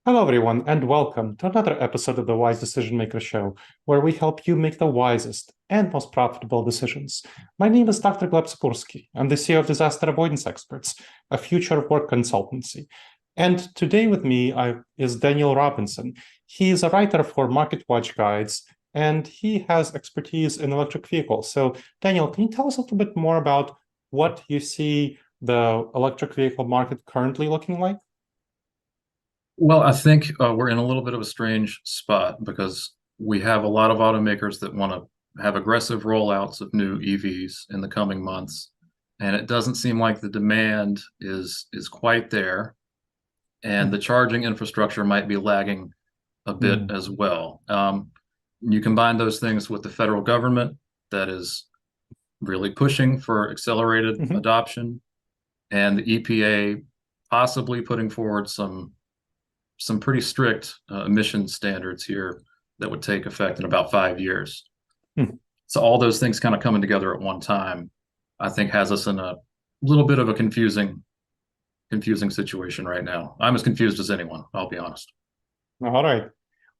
Hello, everyone, and welcome to another episode of the Wise Decision Maker Show, where we help you make the wisest and most profitable decisions. My name is Dr. Gleb Tsipursky. I'm the CEO of Disaster Avoidance Experts, a future of work consultancy. And today with me is Daniel Robinson. He is a writer for MarketWatch Guides, and he has expertise in electric vehicles. So, Daniel, can you tell us a little bit more about what you see the electric vehicle market currently looking like? Well, I think we're in a little bit of a strange spot because we have a lot of automakers that want to have aggressive rollouts of new EVs in the coming months, and it doesn't seem like the demand is quite there, and the charging infrastructure might be lagging a bit Mm. as well. You combine those things with the federal government that is really pushing for accelerated Mhm. adoption, and the EPA possibly putting forward some pretty strict emission standards here that would take effect in about 5 years. Mm. So all those things kind of coming together at one time, I think has us in a little bit of a confusing situation right now. I'm as confused as anyone, I'll be honest. All right.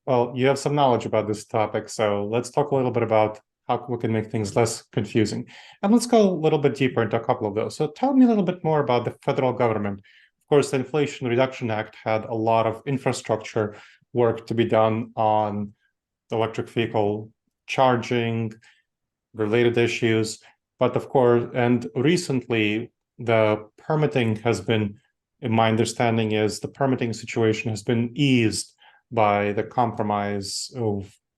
Well, you have some knowledge about this topic, so let's talk a little bit about how we can make things less confusing. And let's go a little bit deeper into a couple of those. So tell me a little bit more about the federal government. Of course, the Inflation Reduction Act had a lot of infrastructure work to be done on the electric vehicle charging, related issues. But of course, and recently the permitting has been, in my understanding, is the permitting situation has been eased by the compromise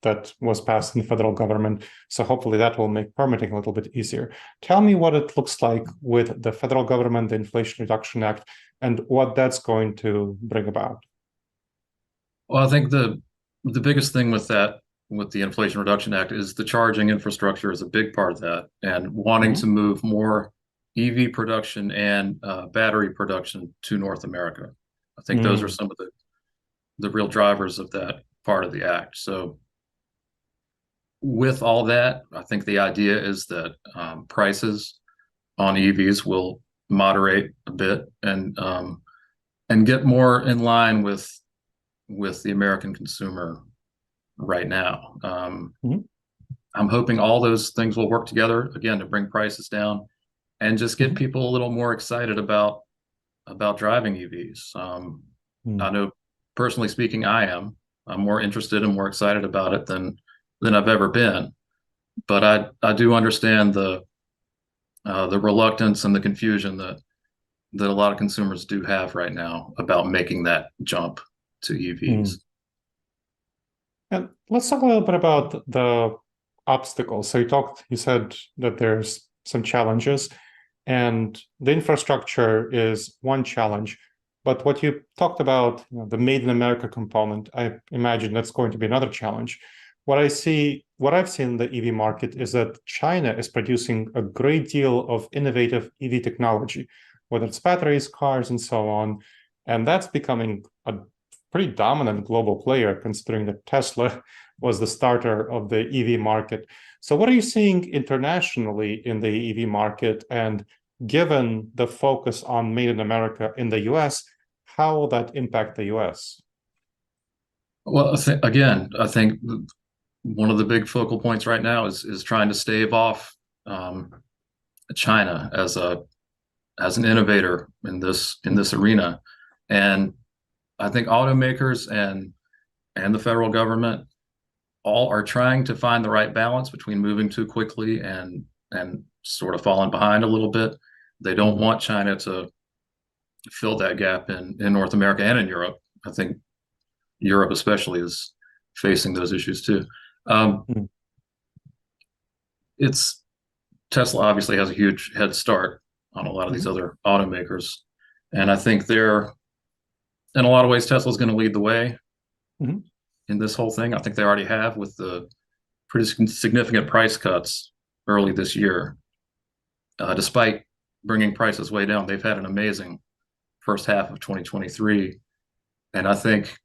that was passed in the federal government. So hopefully that will make permitting a little bit easier. Tell me what it looks like with the federal government, the Inflation Reduction Act, and what that's going to bring about. Well, I think the biggest thing with that, with the Inflation Reduction Act, is the charging infrastructure is a big part of that, and wanting Mhm. to move more EV production and battery production to North America. I think those are Mm. some of the real drivers of that part of the act. So with all that, I think the idea is that prices on EVs will moderate a bit and get more in line with the American consumer right now. Mhm. I'm hoping all those things will work together again to bring prices down and just get Mhm. people a little more excited about driving EVs. I Mhm. know personally speaking, I am. I'm more interested and more excited about it than I've ever been. But I do understand the reluctance and the confusion that a lot of consumers do have right now about making that jump to Mhm. EVs. And let's talk a little bit about the obstacles. So you said that there's some challenges, and the infrastructure is one challenge. But what you talked about, the Made in America component, I imagine that's going to be another challenge. What I've seen in the EV market is that China is producing a great deal of innovative EV technology, whether it's batteries, cars, and so on. And that's becoming a pretty dominant global player, considering that Tesla was the starter of the EV market. So, what are you seeing internationally in the EV market? And given the focus on Made in America in the US, how will that impact the US? Well, again, I think one of the big focal points right now is trying to stave off um, China as an innovator in this arena, and I think automakers and the federal government all are trying to find the right balance between moving too quickly and sort of falling behind a little bit. They don't Mm. want China to fill that gap in North America and in Europe. I think Europe especially is facing those issues too. Um, Mm. it's Tesla obviously has a huge head start on a lot of these Mhm. other automakers, and I think they're in a lot of ways Tesla's going to lead the way Mhm. in this whole thing. I think they already have with the pretty significant price cuts early this year. Despite bringing prices way down, they've had an amazing first half of 2023, and I think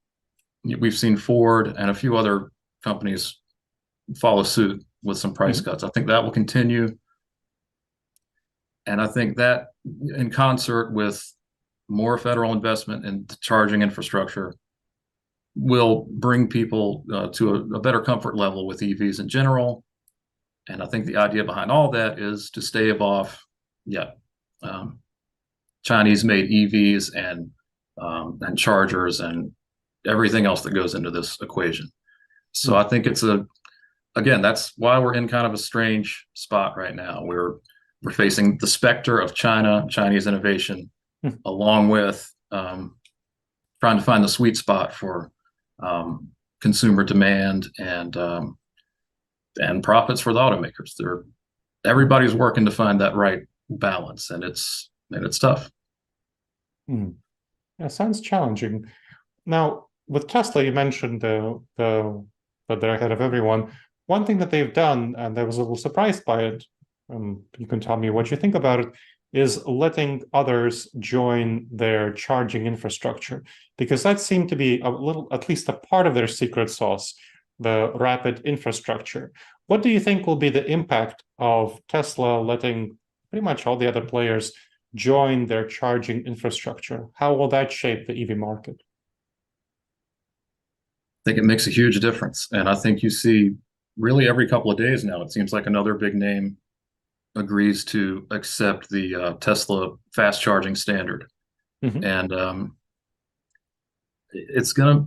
we've seen Ford and a few other companies follow suit with some price Mhm. cuts. I think that will continue. And I think that in concert with more federal investment in the charging infrastructure will bring people to a better comfort level with EVs in general. And I think the idea behind all that is to stave off, yeah, um, Chinese-made EVs and chargers and everything else that goes into this equation. So Hmm. I think again, that's why we're in kind of a strange spot right now. We're facing the specter of Chinese innovation, Hmm. along with trying to find the sweet spot for um, consumer demand and profits for the automakers. Everybody's working to find that right balance, and it's tough. Hmm. Yeah, sounds challenging. Now, with Tesla, you mentioned that they're ahead of everyone. One thing that they've done, and I was a little surprised by it, you can tell me what you think about it, is letting others join their charging infrastructure, because that seemed to be a little, at least a part of their secret sauce, the rapid infrastructure. What do you think will be the impact of Tesla letting pretty much all the other players join their charging infrastructure? How will that shape the EV market? I think it makes a huge difference, and I think you see really every couple of days now. It seems like another big name agrees to accept the Tesla fast charging standard, Mhm. and it's gonna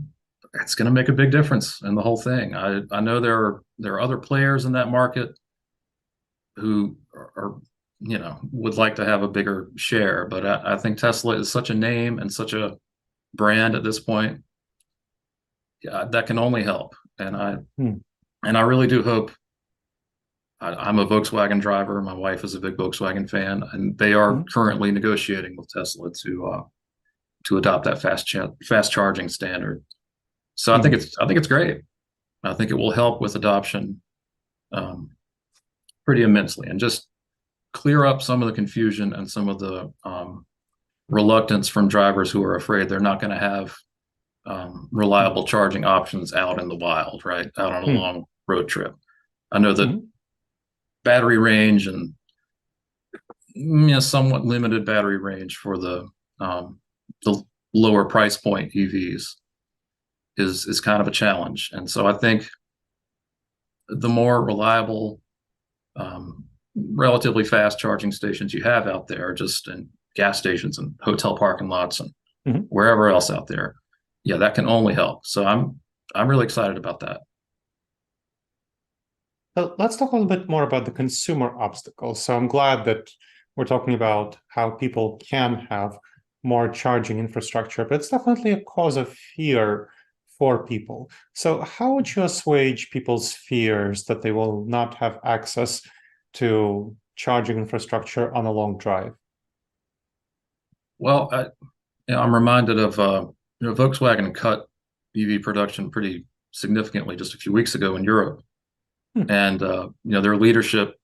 it's gonna make a big difference in the whole thing. I know there are other players in that market who are would like to have a bigger share, but I think Tesla is such a name and such a brand at this point. Yeah, that can only help, Hmm. and I really do hope. I'm a Volkswagen driver. My wife is a big Volkswagen fan, and they are Mhm. currently negotiating with Tesla to adopt that fast charging standard. So Hmm. I think it's great. I think it will help with adoption um, pretty immensely, and just clear up some of the confusion and some of the reluctance from drivers who are afraid they're not going to have reliable charging options out in the wild, right? Out on a Hmm. long road trip. I know that Hmm. battery range and somewhat limited battery range for the lower price point EVs is kind of a challenge. And so I think the more reliable, relatively fast charging stations you have out there, just in gas stations and hotel parking lots and Hmm. wherever else out there, yeah, that can only help. So I'm really excited about that. So let's talk a little bit more about the consumer obstacles. So I'm glad that we're talking about how people can have more charging infrastructure, but it's definitely a cause of fear for people. So how would you assuage people's fears that they will not have access to charging infrastructure on a long drive? Well, I'm reminded of Volkswagen cut EV production pretty significantly just a few weeks ago in Europe, Hmm. and their leadership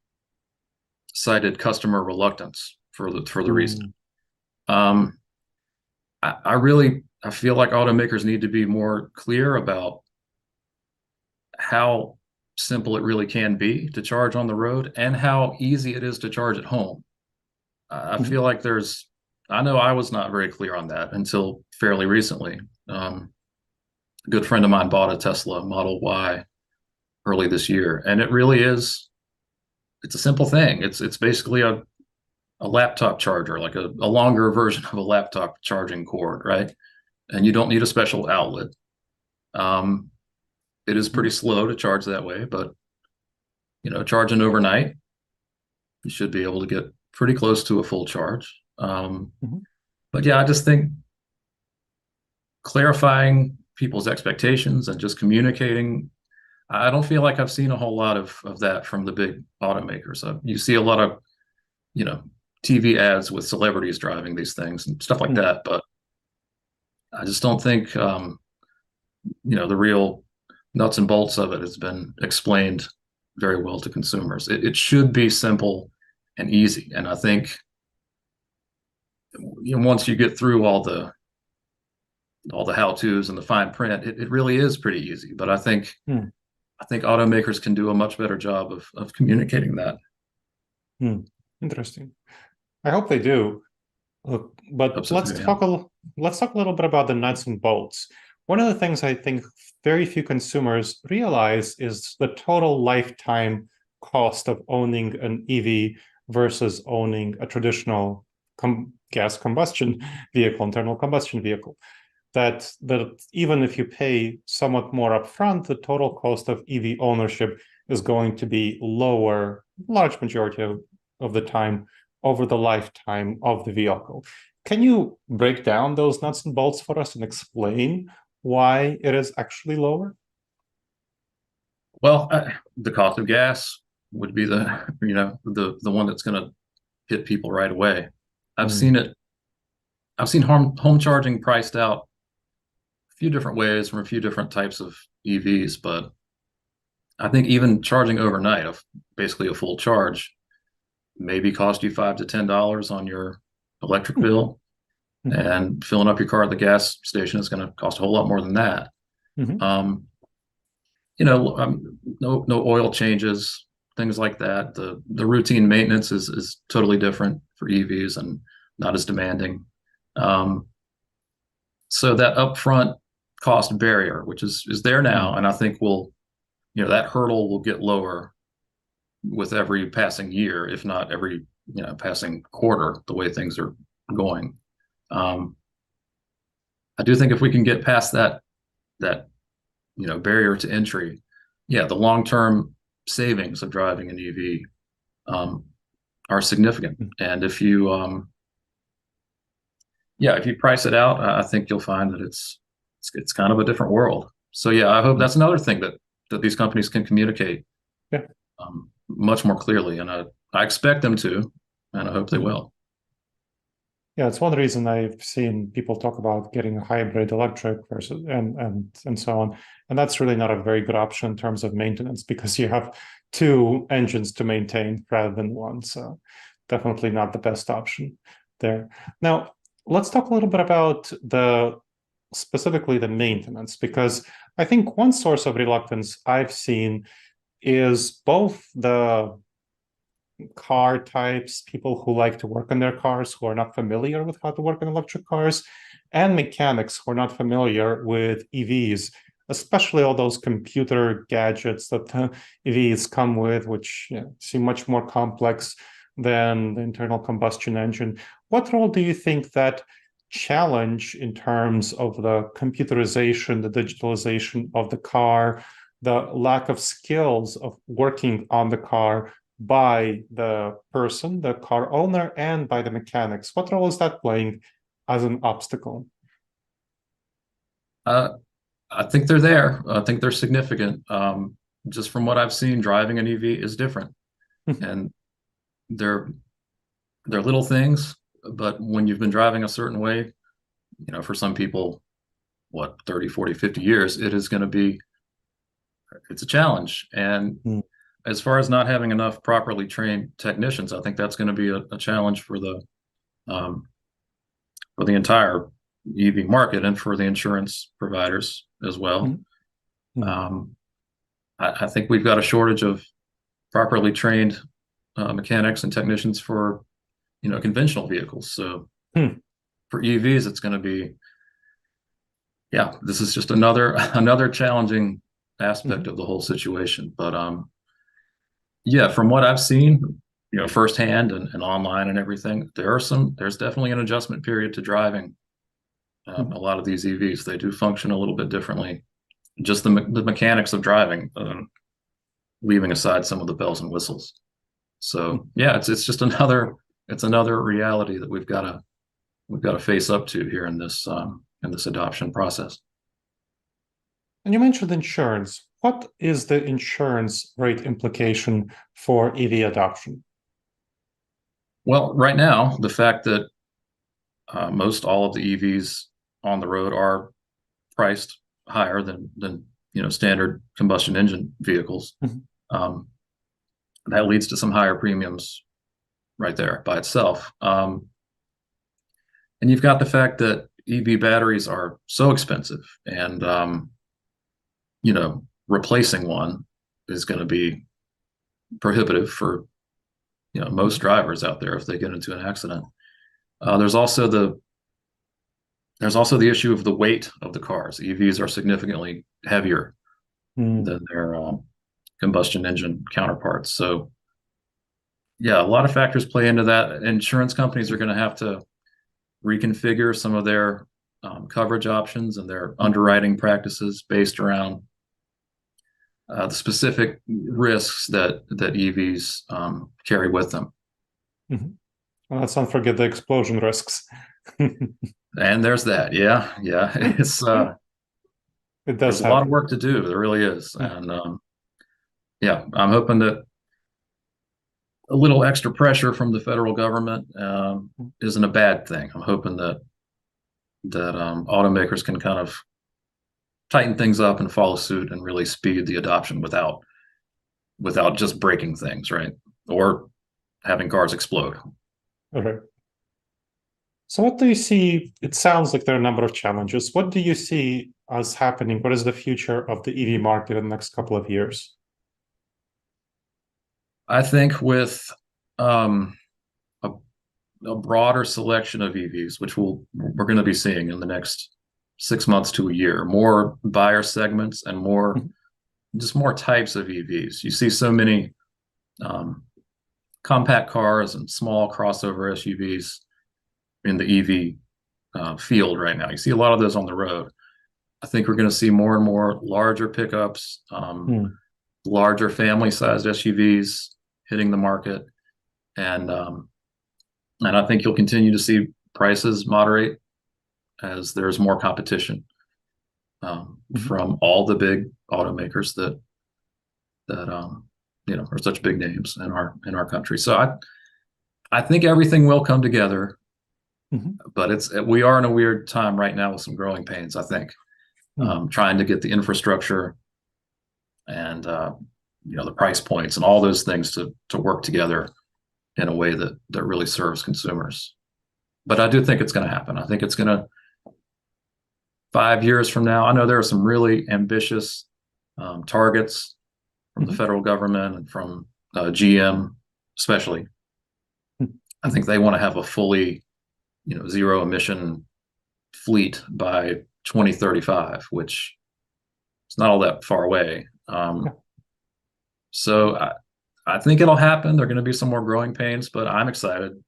cited customer reluctance for the reason. Mm. Um, I feel like automakers need to be more clear about how simple it really can be to charge on the road and how easy it is to charge at home. I Mhm. feel like I know I was not very clear on that until fairly recently. A good friend of mine bought a Tesla Model Y early this year, and it's a simple thing. It's basically a laptop charger, like a longer version of a laptop charging cord, right? And you don't need a special outlet. Um, it is pretty Mhm. slow to charge that way, but charging overnight, you should be able to get pretty close to a full charge. Mhm. But yeah, I just think clarifying people's expectations and just communicating. I don't feel like I've seen a whole lot of that from the big automakers. You see a lot of, you know, TV ads with celebrities driving these things and stuff like Mhm. that, but I just don't think the real nuts and bolts of it has been explained very well to consumers. It should be simple and easy, and I think once you get through all the how-tos and the fine print, it really is pretty easy. But Mhm. I think automakers can do a much better job of communicating that. Mhm. Interesting. I hope they do. But Hope so too, yeah. let's talk a little bit about the nuts and bolts. one of the things I think very few consumers realize is the total lifetime cost of owning an EV versus owning a traditional gas combustion vehicle, internal combustion vehicle. That even if you pay somewhat more upfront, the total cost of EV ownership is going to be lower, large majority of the time over the lifetime of the vehicle. Can you break down those nuts and bolts for us and explain why it is actually lower? Well, the cost of gas would be the one that's going to hit people right away. I've seen it. I've seen home charging priced out a few different ways from a few different types of EVs, but I think even charging overnight, of basically a full charge, maybe cost you $5 to $10 on your electric bill, and filling up your car at the gas station is going to cost a whole lot more than that. Um, no oil changes, things like that. The routine maintenance is totally different for EVs and not as demanding. So that upfront cost barrier, which is there now, and I think that hurdle will get lower with every passing year, if not every passing quarter, the way things are going. I do think if we can get past that barrier to entry, the long-term savings of driving an EV are significant. And if you price it out, I think you'll find that it's kind of a different world. So I hope that's another thing that these companies can communicate much more clearly, and I expect them to, and I hope they will. Yeah, it's one reason I've seen people talk about getting a hybrid electric versus and so on. And that's really not a very good option in terms of maintenance, because you have two engines to maintain rather than one. So definitely not the best option there. Now, let's talk a little bit about specifically the maintenance, because I think one source of reluctance I've seen is both the car types, people who like to work on their cars who are not familiar with how to work on electric cars, and mechanics who are not familiar with EVs, especially all those computer gadgets that EVs come with, which seem much more complex than the internal combustion engine. What role do you think that challenge in terms of the computerization, the digitalization of the car, the lack of skills of working on the car by the person, the car owner, and by the mechanics? What role is that playing as an obstacle? I think they're there. I think they're significant. Just from what I've seen, driving an EV is different. And they're little things, but when you've been driving a certain way, for some people, 30, 40, 50 years, it's a challenge. And as far as not having enough properly trained technicians, I think that's going to be a challenge for the entire EV market and for the insurance providers as well. I think we've got a shortage of properly trained mechanics and technicians for conventional vehicles. So for EVs, it's going to be this is just another challenging aspect of the whole situation. But from what I've seen, firsthand and online and everything, there's definitely an adjustment period to driving a lot of these EVs. They do function a little bit differently. Just the mechanics of driving, leaving aside some of the bells and whistles. So it's just another reality that we've got to face up to here in this adoption process. And you mentioned insurance. What is the insurance rate implication for EV adoption? Well, right now, the fact that most all of the EVs on the road are priced higher than standard combustion engine vehicles, that leads to some higher premiums right there by itself. And you've got the fact that EV batteries are so expensive, and replacing one is going to be prohibitive for most drivers out there if they get into an accident. There's also There's also the issue of the weight of the cars. EVs are significantly heavier than their combustion engine counterparts. So, yeah, a lot of factors play into that. Insurance companies are going to have to reconfigure some of their coverage options and their underwriting practices based around the specific risks that EVs carry with them. Mm-hmm. Well, let's not forget the explosion risks. And there's that. Yeah. It's it does there's a lot of work to do. There really is. And yeah, I'm hoping that a little extra pressure from the federal government isn't a bad thing. I'm hoping that automakers can kind of tighten things up and follow suit and really speed the adoption without just breaking things, right? Or having cars explode. Okay. So what do you see? It sounds like there are a number of challenges. What do you see as happening? What is the future of the EV market in the next couple of years? I think with a broader selection of EVs, which we're going to be seeing in the next 6 months to a year, more buyer segments and more types of EVs. You see so many compact cars and small crossover SUVs in the EV field right now. You see a lot of those on the road. I think we're going to see more and more larger pickups, larger family-sized SUVs hitting the market, and I think you'll continue to see prices moderate as there's more competition from all the big automakers that are such big names in our country. So I think everything will come together, but we are in a weird time right now with some growing pains. I think trying to get the infrastructure and the price points and all those things to work together in a way that really serves consumers. But I do think it's going to happen. I think it's going to 5 years from now. I know there are some really ambitious targets from the federal government and from GM, especially. I think they want to have a fully, zero emission fleet by 2035, which is not all that far away. So I think it'll happen. There are going to be some more growing pains, but I'm excited.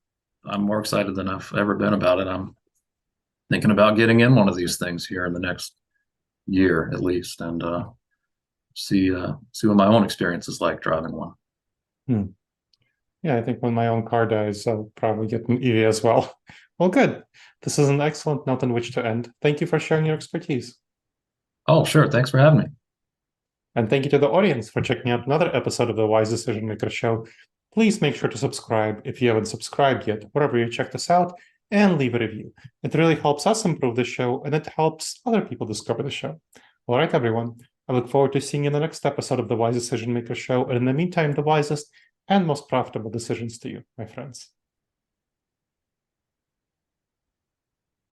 I'm more excited than I've ever been about it. I'm thinking about getting in one of these things here in the next year at least, and see what my own experience is like driving one. Yeah, I think when my own car dies, I'll probably get an EV as well. Well, good. This is an excellent note on which to end. Thank you for sharing your expertise. Oh, sure. Thanks for having me. And thank you to the audience for checking out another episode of the Wise Decision Maker Show. Please make sure to subscribe if you haven't subscribed yet, wherever you check this out, and leave a review. It really helps us improve the show, and it helps other people discover the show. All right, everyone. I look forward to seeing you in the next episode of the Wise Decision Maker Show. And in the meantime, the wisest and most profitable decisions to you, my friends.